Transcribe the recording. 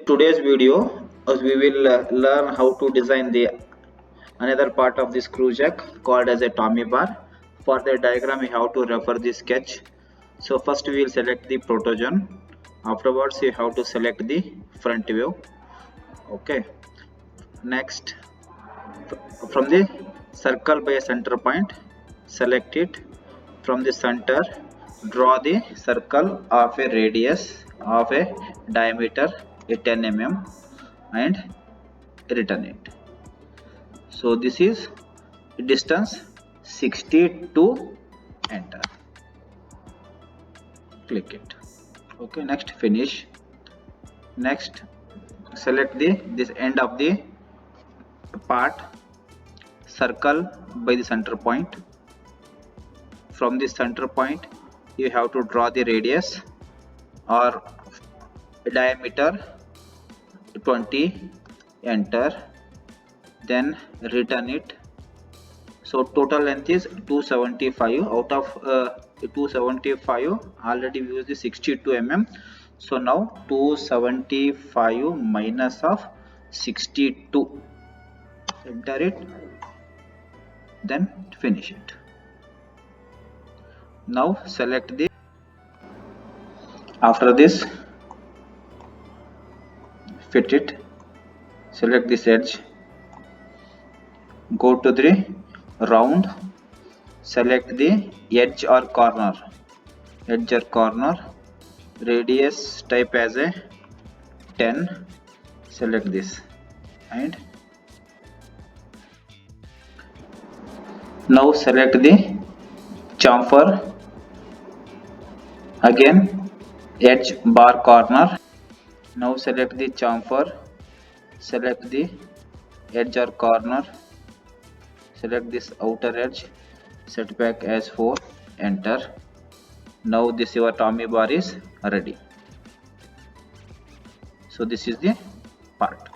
today's video we will learn how to design the another part of the screw jack called as a Tommy bar. For the diagram we have to refer the sketch. So first we will select the protogen. Afterwards you have to select the front view. Okay, next from the circle by a center point, select it. From the center, draw the circle of a radius of a diameter 10 mm and return it. So this is distance 62. Enter, click it. Okay, next finish. Next select the this end of the part, circle by the center point. From the center point you have to draw the radius or diameter 20. Enter, then return it. So total length is 275. Out of 275 already we used the 62 mm. So now 275 minus of 62. Enter it, then finish it. Now select the, after this fit it, select this edge, go to the round, select the edge or corner, radius type as a 10, select this and now select the chamfer, again edge bar corner. Now select the chamfer, select the edge or corner, select this outer edge, set back as 4, enter. Now this your Tommy bar is ready. So this is the part.